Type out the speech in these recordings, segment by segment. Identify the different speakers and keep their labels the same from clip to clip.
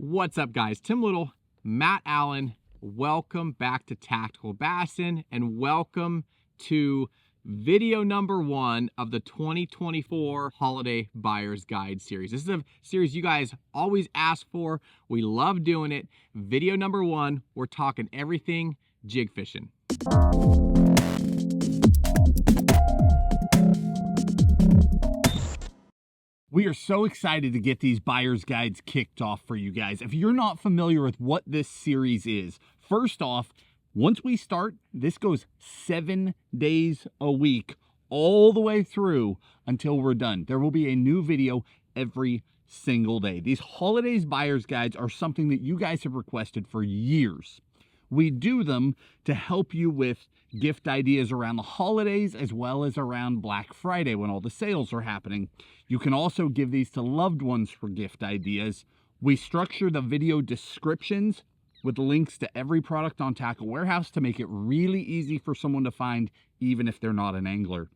Speaker 1: What's up, guys? Tim Little, Matt Allen. Welcome back to Tactical Bassin, and welcome to video number 1 of the 2024 Holiday Buyer's Guide series. This is a series you guys always ask for. We love doing it. Video number 1, we're talking everything jig fishing.
Speaker 2: We are so excited to get these buyer's guides kicked off for you guys. If you're not familiar with what this series is, first off, once we start, this goes 7 days a week, all the way through until we're done. There will be a new video every single day. These holidays buyer's guides are something that you guys have requested for years. We do them to help you with gift ideas around the holidays as well as around Black Friday when all the sales are happening. You can also give these to loved ones for gift ideas. We structure the video descriptions with links to every product on Tackle Warehouse to make it really easy for someone to find, even if they're not an angler.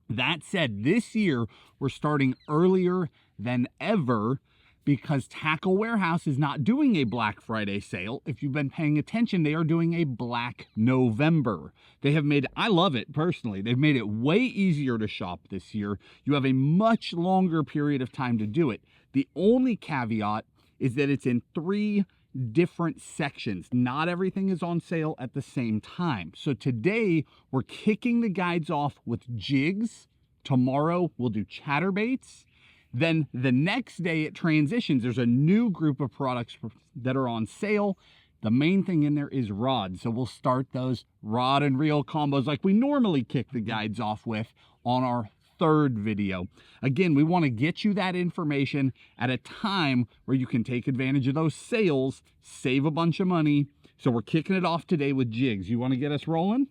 Speaker 2: That said, this year we're starting earlier than ever because Tackle Warehouse is not doing a Black Friday sale. If you've been paying attention, they are doing a Black November. They have made, I love it personally, they've made it way easier to shop this year. You have a much longer period of time to do it. The only caveat is that it's in 3 different sections. Not everything is on sale at the same time. So today we're kicking the guides off with jigs. Tomorrow we'll do chatterbaits. Then the next day it transitions. There's a new group of products that are on sale. The main thing in there is rods. So we'll start those rod and reel combos like we normally kick the guides off with on our 3rd video. Again, we want to get you that information at a time where you can take advantage of those sales, save a bunch of money. So we're kicking it off today with jigs. You want to get us rolling?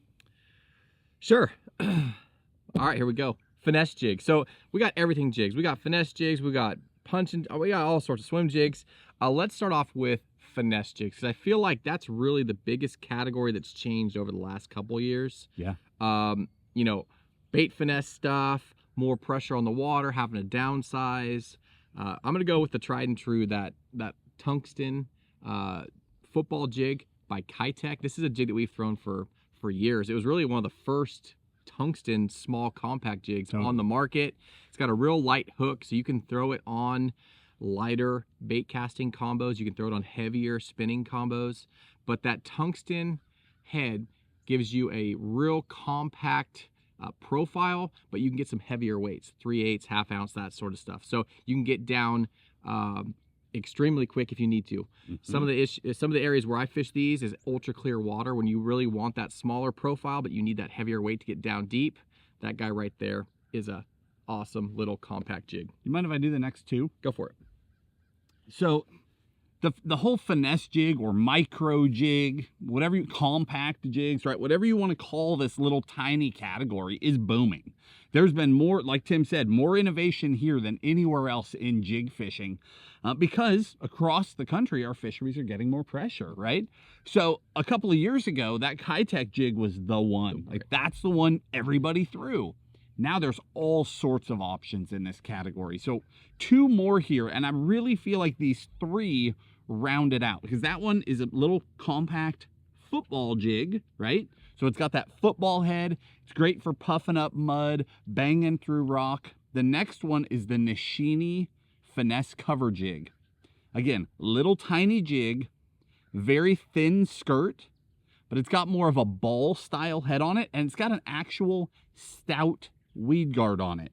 Speaker 1: Sure. All right, here we go. Finesse jig. So we got everything jigs. We got finesse jigs. We got punching. We got all sorts of swim jigs. Let's start off with finesse jigs because I feel like that's really the biggest category that's changed over the last couple of years.
Speaker 2: Yeah.
Speaker 1: You know, bait finesse stuff, more pressure on the water, having to downsize. I'm gonna go with the tried and true that tungsten football jig by Kitech. This is a jig that we've thrown for years. It was really one of the first tungsten small compact jigs on the market. It's got a real light hook, so you can throw it on lighter bait casting combos. You can throw it on heavier spinning combos, but that tungsten head gives you a real compact profile, but you can get some heavier weights, 3/8, half ounce, that sort of stuff. So you can get down extremely quick if you need to. Some of the areas where I fish these is ultra clear water when you really want that smaller profile, but you need that heavier weight to get down deep. That guy right there is a awesome little compact jig.
Speaker 2: You mind if I do the next 2?
Speaker 1: Go for it.
Speaker 2: So the whole finesse jig or micro jig, whatever you, compact jigs, right? Whatever you want to call this little tiny category is booming. There's been more, like Tim said, more innovation here than anywhere else in jig fishing because across the country, our fisheries are getting more pressure, right? So a couple of years ago, that Kitech jig was the one. Like that's the one everybody threw. Now there's all sorts of options in this category. So 2 more here, and I really feel like these 3 round it out because that one is a little compact football jig, right? So it's got that football head. It's great for puffing up mud, banging through rock. The next one is the Nishini Finesse cover jig. Again, little tiny jig, very thin skirt, but it's got more of a ball style head on it, and it's got an actual stout weed guard on it.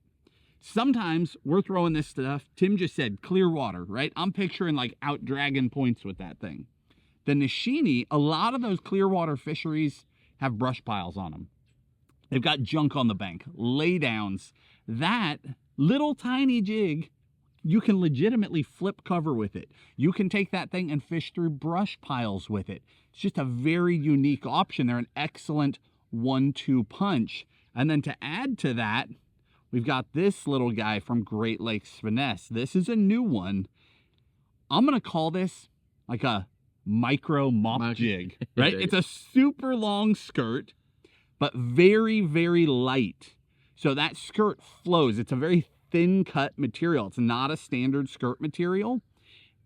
Speaker 2: Sometimes we're throwing this stuff, Tim just said clear water, right? I'm picturing like out dragging points with that thing. The Nishini, a lot of those clear water fisheries have brush piles on them. They've got junk on the bank, lay downs. That little tiny jig, you can legitimately flip cover with it. You can take that thing and fish through brush piles with it. It's just a very unique option. They're an excellent 1-2 punch. And then to add to that, we've got this little guy from Great Lakes Finesse. This is a new one. I'm going to call this like a micro mop jig, right? It's a super long skirt, but very, very light. So that skirt flows. It's a very thin cut material. It's not a standard skirt material.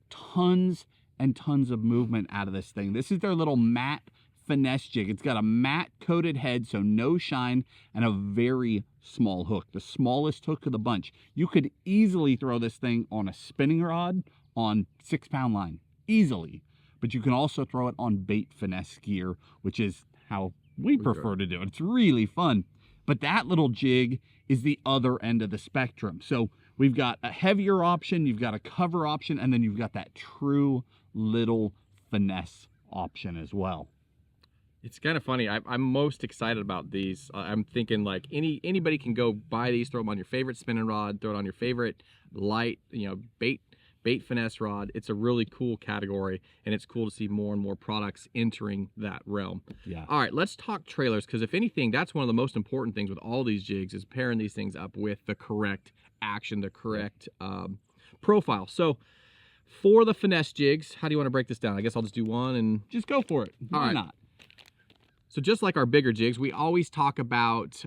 Speaker 2: Tons and tons of movement out of this thing. This is their little matte Finesse jig. It's got a matte coated head, so no shine, and a very small hook, the smallest hook of the bunch. You could easily throw this thing on a spinning rod on 6-pound line, easily. But you can also throw it on bait finesse gear, which is how we prefer to do it. It's really fun. But that little jig is the other end of the spectrum. So we've got a heavier option, you've got a cover option, and then you've got that true little finesse option as well.
Speaker 1: It's kind of funny. I'm most excited about these. I'm thinking like anybody can go buy these, throw them on your favorite spinning rod, throw it on your favorite light, bait finesse rod. It's a really cool category, and it's cool to see more and more products entering that realm.
Speaker 2: Yeah.
Speaker 1: All right, let's talk trailers, because if anything, that's one of the most important things with all these jigs is pairing these things up with the correct action, the correct profile. So for the finesse jigs, how do you want to break this down? I guess I'll just do one and
Speaker 2: just go for it. Why not?
Speaker 1: So just like our bigger jigs, we always talk about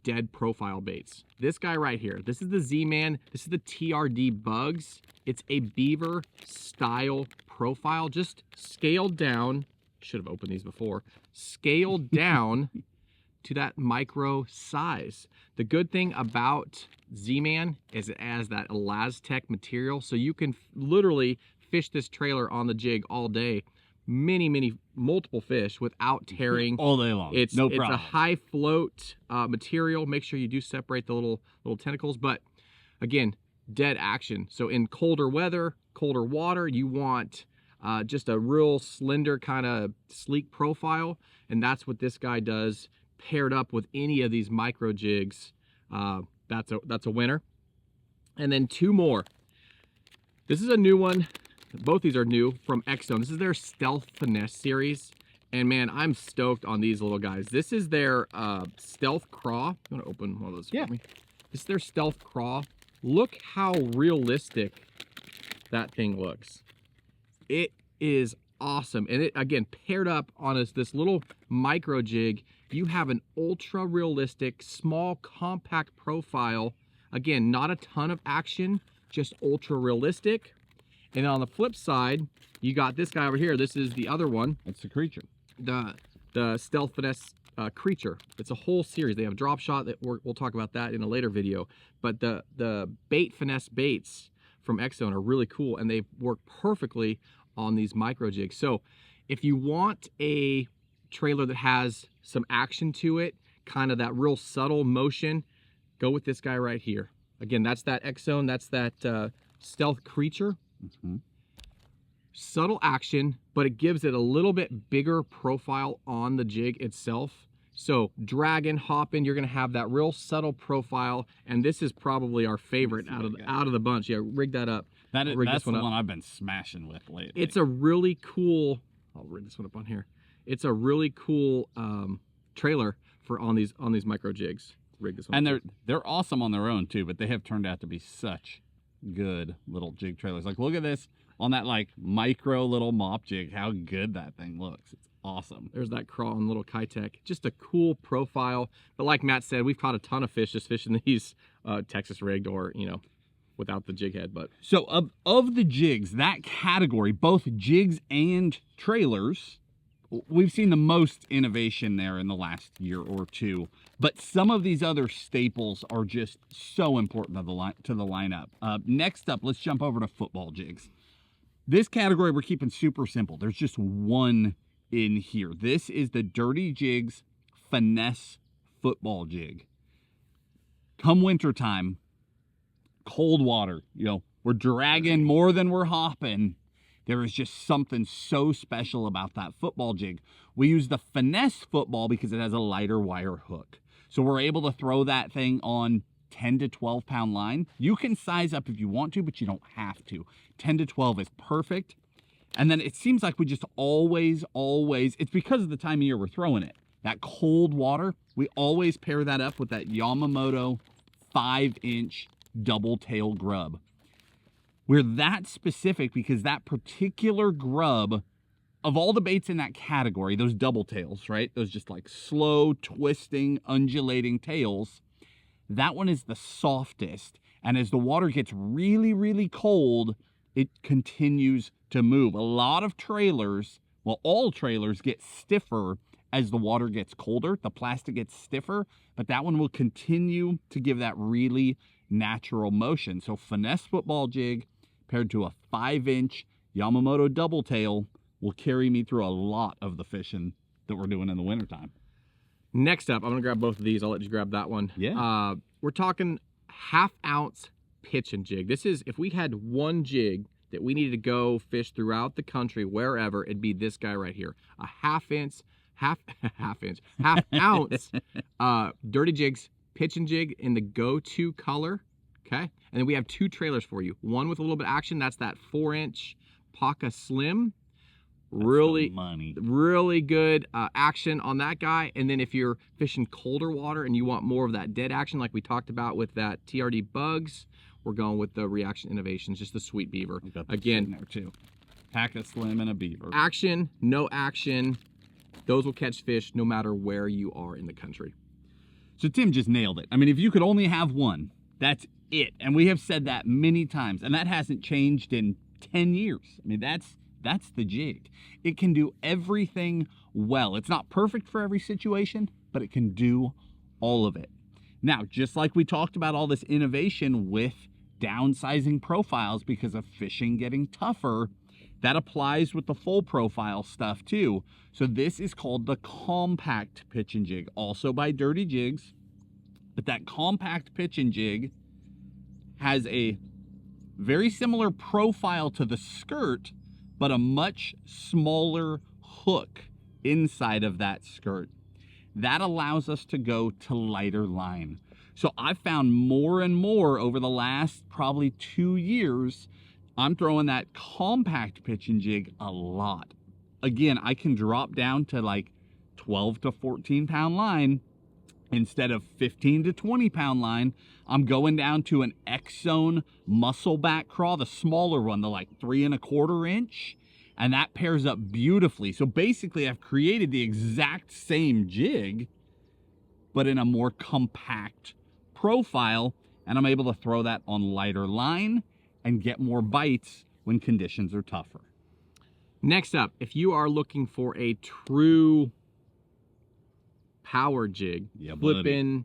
Speaker 1: dead profile baits. This guy right here, this is the Z-Man. This is the TRD Bugs. It's a beaver style profile, just scaled down. Should have opened these before. Scaled down to that micro size. The good thing about Z-Man is it has that Elastec material, so you can literally fish this trailer on the jig all day. Multiple fish without tearing
Speaker 2: all day long.
Speaker 1: It's
Speaker 2: no problem.
Speaker 1: It's a high float material. Make sure you do separate the little tentacles, but again, dead action. So in colder weather, colder water, you want just a real slender kind of sleek profile, and that's what this guy does paired up with any of these micro jigs. That's a winner. And then two more. This is a new one. Both these are new from X-Zone. This is their Stealth Finesse series. And man, I'm stoked on these little guys. This is their Stealth Craw. You want to open one of those for me? This is their Stealth Craw. Look how realistic that thing looks. It is awesome. And it, again, paired up on this little micro jig, you have an ultra realistic, small, compact profile. Again, not a ton of action, just ultra realistic. And on the flip side, you got this guy over here. This is the other one.
Speaker 2: It's the Creature.
Speaker 1: The Stealth Finesse Creature. It's a whole series. They have drop shot. That we'll talk about that in a later video. But the bait finesse baits from X-Zone are really cool, and they work perfectly on these micro jigs. So if you want a trailer that has some action to it, kind of that real subtle motion, go with this guy right here. Again, that's that X-Zone. That's that Stealth Creature. Subtle action, but it gives it a little bit bigger profile on the jig itself. So dragging, hopping, you're gonna have that real subtle profile, and this is probably our favorite out of the bunch. Yeah, rig that up.
Speaker 2: That's the one I've been smashing with lately.
Speaker 1: It's a really cool. I'll rig this one up on here. It's a really cool trailer for on these micro jigs. Rig this one.
Speaker 2: And they're awesome on their own too, but they have turned out to be such good little jig trailers. Like, look at this on that like micro little mop jig, how good that thing looks. It's awesome.
Speaker 1: There's that crawling little Kitech, just a cool profile. But like Matt said, we've caught a ton of fish just fishing these Texas rigged or without the jig head. But
Speaker 2: so of the jigs, that category, both jigs and trailers, we've seen the most innovation there in the last year or two. But some of these other staples are just so important to the lineup. Next up, let's jump over to football jigs. This category we're keeping super simple. There's just one in here. This is the Dirty Jigs Finesse football jig. Come wintertime, cold water, we're dragging more than we're hopping. There is just something so special about that football jig. We use the Finesse football because it has a lighter wire hook. So we're able to throw that thing on 10 to 12 pound line. You can size up if you want to, but you don't have to. 10 to 12 is perfect. And then it seems like we just always, it's because of the time of year we're throwing it. That cold water, we always pair that up with that Yamamoto 5-inch double tail grub. We're that specific because that particular grub, of all the baits in that category, those double tails, right? Those just like slow, twisting, undulating tails, that one is the softest. And as the water gets really, really cold, it continues to move. A lot of trailers, well, all trailers get stiffer as the water gets colder. The plastic gets stiffer, but that one will continue to give that really natural motion. So Finesse football jig paired to a 5-inch Yamamoto double tail will carry me through a lot of the fishing that we're doing in the wintertime.
Speaker 1: Next up, I'm gonna grab both of these. I'll let you grab that one.
Speaker 2: Yeah.
Speaker 1: We're talking 1/2 ounce pitch and jig. This is, if we had one jig that we needed to go fish throughout the country, wherever, it'd be this guy right here. A 1/2 ounce Dirty Jigs pitch and jig in the go-to color. Okay. And then we have 2 trailers for you. One with a little bit of action. That's that 4-inch Paca Slim. Really good action on that guy. And then if you're fishing colder water and you want more of that dead action, like we talked about with that TRD Bugs, we're going with the Reaction Innovations, just the Sweet Beaver. Again,
Speaker 2: there too. Paca Slim and a beaver.
Speaker 1: Action, no action. Those will catch fish no matter where you are in the country.
Speaker 2: So Tim just nailed it. I mean, if you could only have one, that's it. And we have said that many times, and that hasn't changed in 10 years. I mean, that's the jig. It can do everything well. It's not perfect for every situation, but it can do all of it. Now, just like we talked about all this innovation with downsizing profiles because of fishing getting tougher, that applies with the full profile stuff too. So this is called the compact pitch and jig, also by Dirty Jigs. But that compact pitch and jig has a very similar profile to the skirt, but a much smaller hook inside of that skirt. That allows us to go to lighter line. So I've found more and more over the last probably 2 years, I'm throwing that compact pitch and jig a lot. Again, I can drop down to like 12 to 14 pound line instead of 15 to 20 pound line. I'm going down to an X-Zone muscleback craw, the smaller one, the like 3 1/4 inch, and that pairs up beautifully. So basically I've created the exact same jig, but in a more compact profile, and I'm able to throw that on lighter line and get more bites when conditions are tougher.
Speaker 1: Next up, if you are looking for a true power jig, flipping,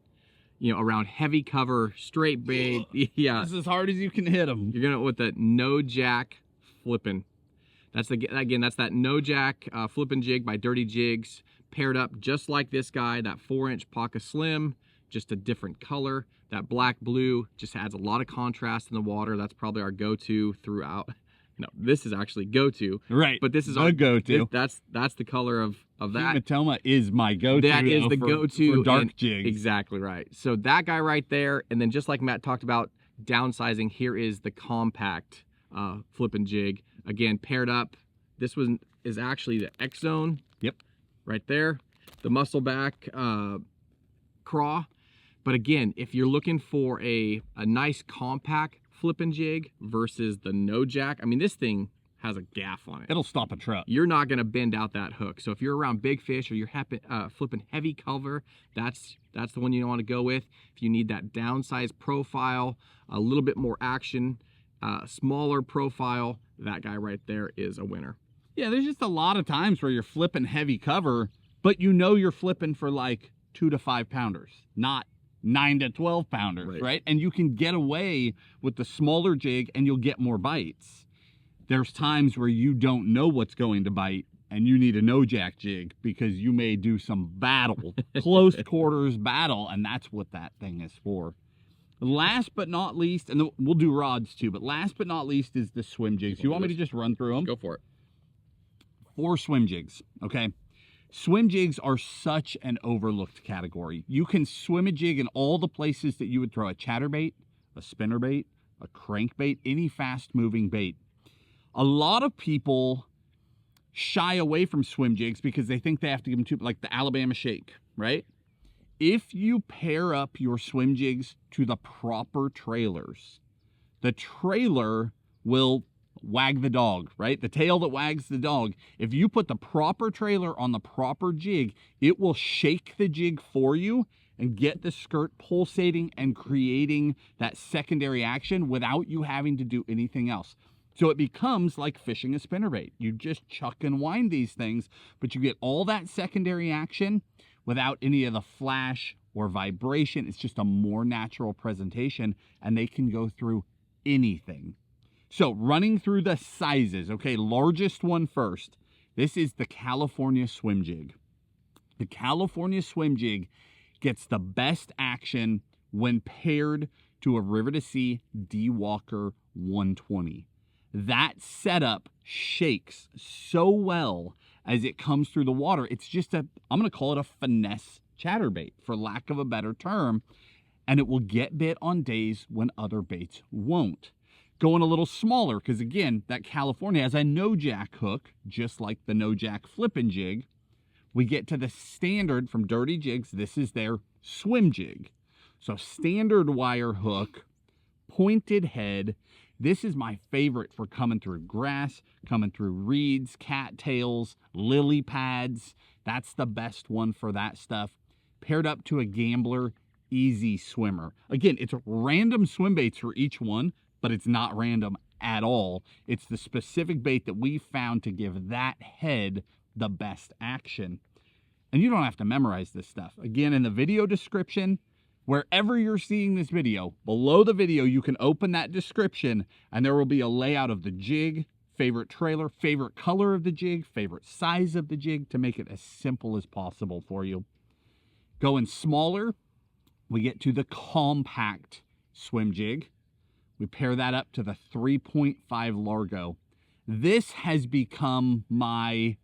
Speaker 1: around heavy cover, straight bait, yeah,
Speaker 2: this is as hard as you can hit them.
Speaker 1: You're gonna with the no jack flipping. That's that no jack flipping jig by Dirty Jigs, paired up just like this guy, that 4-inch Paca Slim, just a different color. That black blue just adds a lot of contrast in the water. That's probably our go-to throughout. No, this is actually go-to.
Speaker 2: Right.
Speaker 1: But this is
Speaker 2: our go-to.
Speaker 1: That's the color of that.
Speaker 2: Matoma is my go-to.
Speaker 1: That is the go-to
Speaker 2: for dark jigs.
Speaker 1: Exactly right. So that guy right there, and then just like Matt talked about downsizing, here is the compact flipping jig. Again, paired up. This one is actually the X-Zone.
Speaker 2: Yep.
Speaker 1: Right there. The muscleback craw. But again, if you're looking for a nice compact flipping jig versus the no jack, I mean, this thing has a gaff on it.
Speaker 2: It'll stop a truck.
Speaker 1: You're not going to bend out that hook. So if you're around big fish or you're flipping heavy cover, that's the one you want to go with. If you need that downsized profile, a little bit more action, smaller profile, that guy right there is a winner.
Speaker 2: Yeah, there's just a lot of times where you're flipping heavy cover, but you're flipping for like 2 to 5 pounders, not 9 to 12 pounders, right? And you can get away with the smaller jig and you'll get more bites. There's times where you don't know what's going to bite and you need a no jack jig because you may do some battle, close quarters battle, and that's what that thing is for. Last but not least, and we'll do rods too, but last but not least is the swim jigs. You want me to just run through them?
Speaker 1: Go for it.
Speaker 2: 4 swim jigs, okay? Swim jigs are such an overlooked category. You can swim a jig in all the places that you would throw a chatterbait, a spinnerbait, a crankbait, any fast-moving bait. A lot of people shy away from swim jigs because they think they have to give them to, like the Alabama Shake, right? If you pair up your swim jigs to the proper trailers, the trailer will wag the dog, right? The tail that wags the dog. If you put the proper trailer on the proper jig, it will shake the jig for you and get the skirt pulsating and creating that secondary action without you having to do anything else. So it becomes like fishing a spinnerbait. You just chuck and wind these things, but you get all that secondary action without any of the flash or vibration. It's just a more natural presentation, and they can go through anything. So running through the sizes, okay, largest one first. This is the California Swim Jig. The California Swim Jig gets the best action when paired to a River to Sea D Walker 120. That setup shakes so well as it comes through the water. It's just I'm going to call it a finesse chatterbait, for lack of a better term, and it will get bit on days when other baits won't. Going a little smaller, because again, that California has a no-jack hook, just like the no-jack flippin' jig. We get to the standard from Dirty Jigs. This is their swim jig. So standard wire hook, pointed head. This is my favorite for coming through grass, coming through reeds, cattails, lily pads. That's the best one for that stuff. Paired up to a Gambler Easy Swimmer. Again, it's random swim baits for each one, but it's not random at all. It's the specific bait that we found to give that head the best action. And you don't have to memorize this stuff. Again, in the video description, wherever you're seeing this video, below the video, you can open that description and there will be a layout of the jig, favorite trailer, favorite color of the jig, favorite size of the jig, to make it as simple as possible for you. Going smaller, we get to the compact swim jig. We pair that up to the 3.5 Largo. This has become my,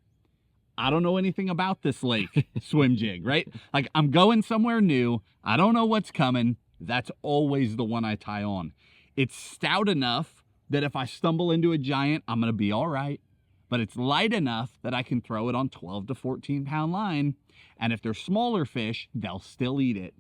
Speaker 2: I don't know anything about this lake swim jig, right? Like, I'm going somewhere new. I don't know what's coming. That's always the one I tie on. It's stout enough that if I stumble into a giant, I'm going to be all right. But it's light enough that I can throw it on 12 to 14 pound line. And if they're smaller fish, they'll still eat it.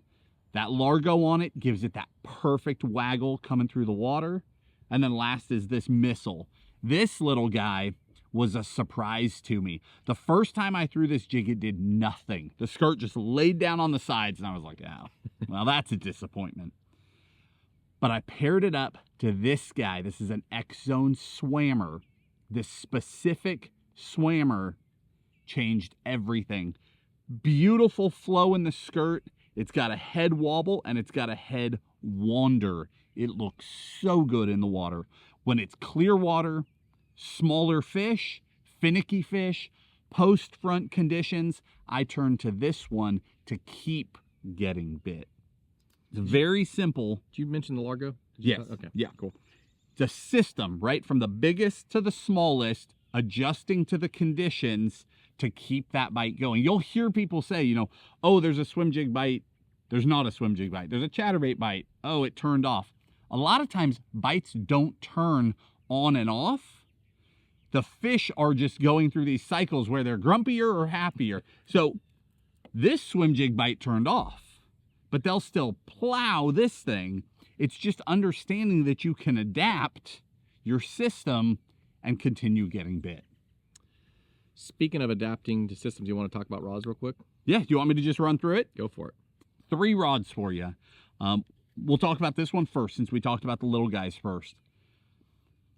Speaker 2: That Largo on it gives it that perfect waggle coming through the water. And then last is this Missile. This little guy was a surprise to me. The first time I threw this jig, it did nothing. The skirt just laid down on the sides, and I was like, oh, well, that's a disappointment. But I paired it up to this guy. This is an X-Zone Swammer. This specific swammer changed everything. Beautiful flow in the skirt. It's got a head wobble and it's got a head wander. It looks so good in the water. When it's clear water, smaller fish, finicky fish, post-front conditions, I turn to this one to keep getting bit. It's very simple.
Speaker 1: Did you mention the Largo?
Speaker 2: Yes.
Speaker 1: Okay.
Speaker 2: Yeah, cool. The system, right, from the biggest to the smallest, adjusting to the conditions to keep that bite going. You'll hear people say, you know, oh, there's a swim jig bite. There's not a swim jig bite. There's a chatterbait bite. Oh, it turned off. A lot of times bites don't turn on and off. The fish are just going through these cycles where they're grumpier or happier. So this swim jig bite turned off, but they'll still plow this thing. It's just understanding that you can adapt your system and continue getting bit.
Speaker 1: Speaking of adapting to systems, you want to talk about rods real quick?
Speaker 2: Yeah, do you want me to just run through it?
Speaker 1: Go for it.
Speaker 2: 3 rods for you. We'll talk about this one first, since we talked about the little guys first.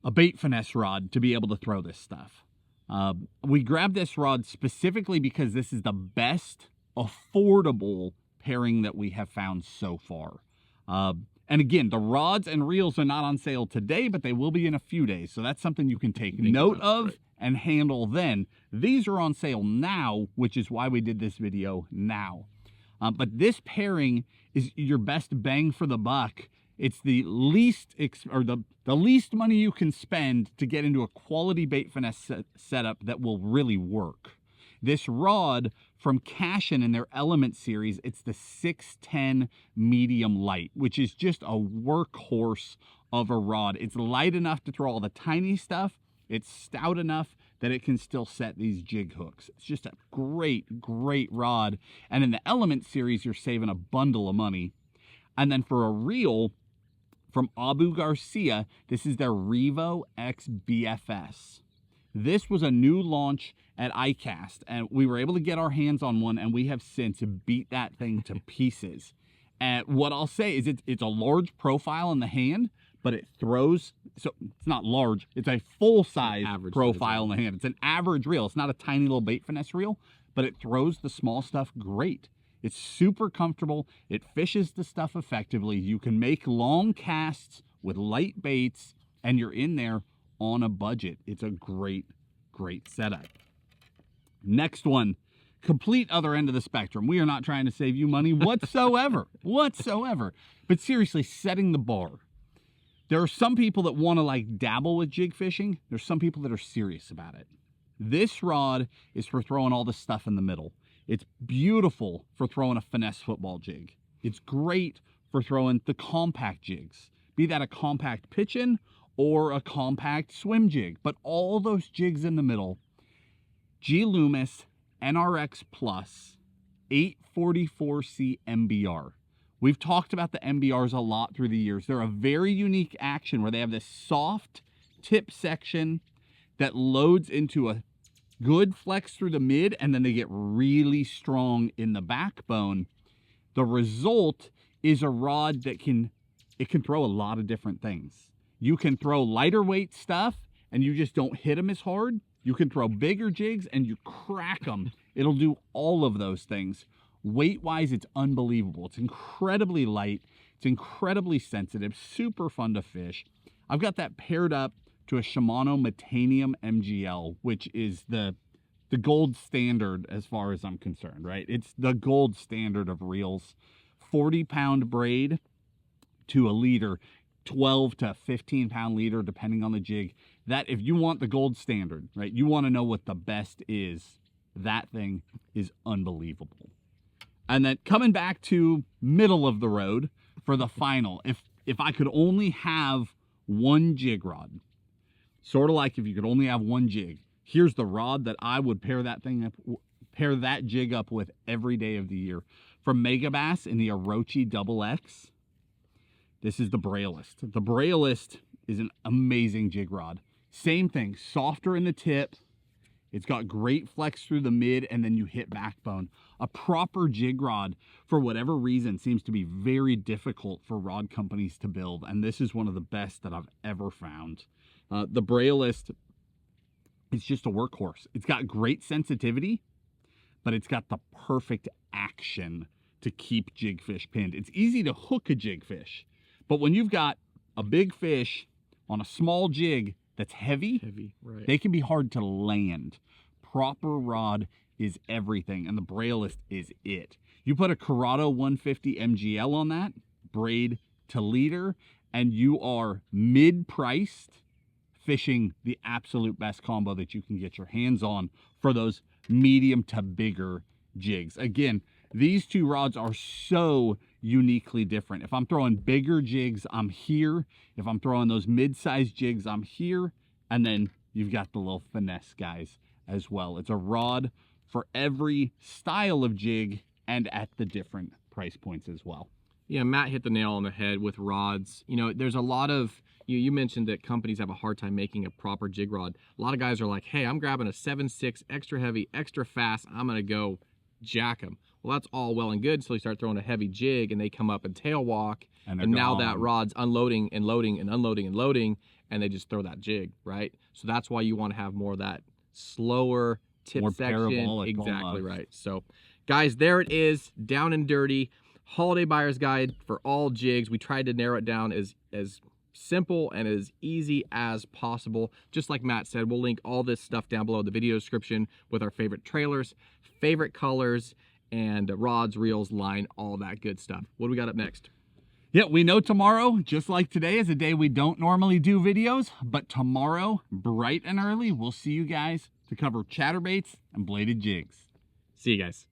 Speaker 2: A bait finesse rod to be able to throw this stuff. We grabbed this rod specifically because this is the best affordable pairing that we have found so far. And again, the rods and reels are not on sale today, but they will be in a few days. So that's something you can take note of, right, and handle then. These are on sale now, which is why we did this video now. But this pairing is your best bang for the buck. It's the least the least money you can spend to get into a quality bait finesse setup that will really work. This rod from Cashin in their Element series, it's the 610 medium light, which is just a workhorse of a rod. It's light enough to throw all the tiny stuff. It's stout enough that it can still set these jig hooks. It's just a great, great rod. And in the Element series, you're saving a bundle of money. And then for a reel from Abu Garcia, this is their Revo X BFS. This was a new launch at ICAST, and we were able to get our hands on one, and we have since beat that thing to pieces. And what I'll say is it's a large profile in the hand, but it throws, so it's not large, it's a full-size
Speaker 1: Average
Speaker 2: profile in
Speaker 1: size.
Speaker 2: the hand. It's an average reel. It's not a tiny little bait finesse reel, but it throws the small stuff great. It's super comfortable. It fishes the stuff effectively. You can make long casts with light baits, and you're in there on a budget. It's a great, great setup. Next one, complete other end of the spectrum. We are not trying to save you money whatsoever, whatsoever. But seriously, setting the bar. There are some people that want to like dabble with jig fishing. There's some people that are serious about it. This rod is for throwing all the stuff in the middle. It's beautiful for throwing a finesse football jig. It's great for throwing the compact jigs, be that a compact pitch-in or a compact swim jig. But all those jigs in the middle, G Loomis NRX Plus 844C MBR. We've talked about the MBRs a lot through the years. They're a very unique action where they have this soft tip section that loads into a good flex through the mid, and then they get really strong in the backbone. The result is a rod that can throw a lot of different things. You can throw lighter weight stuff and you just don't hit them as hard. You can throw bigger jigs and you crack them. It'll do all of those things. Weight-wise, it's unbelievable. It's incredibly light. It's incredibly sensitive, super fun to fish. I've got that paired up to a Shimano Metanium MGL, which is the gold standard as far as I'm concerned, right? It's the gold standard of reels. 40-pound braid to a leader, 12 to 15-pound leader, depending on the jig. That, if you want the gold standard, right, you want to know what the best is, that thing is unbelievable. And then coming back to middle of the road for the final, if I could only have one jig rod, sort of like if you could only have one jig, here's the rod that I would pair that jig up with every day of the year. From Megabass in the Orochi XX, this is the Braillist. The Braillist is an amazing jig rod. Same thing, softer in the tip. It's got great flex through the mid, and then you hit backbone. A proper jig rod, for whatever reason, seems to be very difficult for rod companies to build, and this is one of the best that I've ever found. The Braillist, it's just a workhorse. It's got great sensitivity, but it's got the perfect action to keep jigfish pinned. It's easy to hook a jigfish, but when you've got a big fish on a small jig that's heavy, right, they can be hard to land. Proper rod is everything, and the Braillist is it. You put a Corrado 150 MGL on that, braid to leader, and you are mid-priced fishing the absolute best combo that you can get your hands on for those medium to bigger jigs. Again, these two rods are so uniquely different. If I'm throwing bigger jigs, I'm here. If I'm throwing those mid-sized jigs, I'm here. And then you've got the little finesse guys as well. It's a rod for every style of jig and at the different price points as well.
Speaker 1: Yeah, Matt hit the nail on the head with rods. You know, there's a lot of, you mentioned that companies have a hard time making a proper jig rod. A lot of guys are like, hey, I'm grabbing a 7.6, extra heavy, extra fast. I'm going to go jack them. Well, that's all well and good. So you start throwing a heavy jig and they come up and tail walk. And now that rod's unloading and loading and unloading and loading, and they just throw that jig, right? So that's why you want to have more of that slower tip
Speaker 2: more
Speaker 1: section. Exactly
Speaker 2: almost.
Speaker 1: right. So guys, there it is, down and dirty. Holiday buyer's guide for all jigs. We tried to narrow it down as simple and as easy as possible. Just like Matt said, we'll link all this stuff down below in the video description with our favorite trailers, favorite colors, and rods, reels, line, all that good stuff. What do we got up next?
Speaker 2: Yeah, we know tomorrow, just like today, is a day we don't normally do videos, but tomorrow, bright and early, we'll see you guys to cover chatterbaits and bladed jigs.
Speaker 1: See you guys.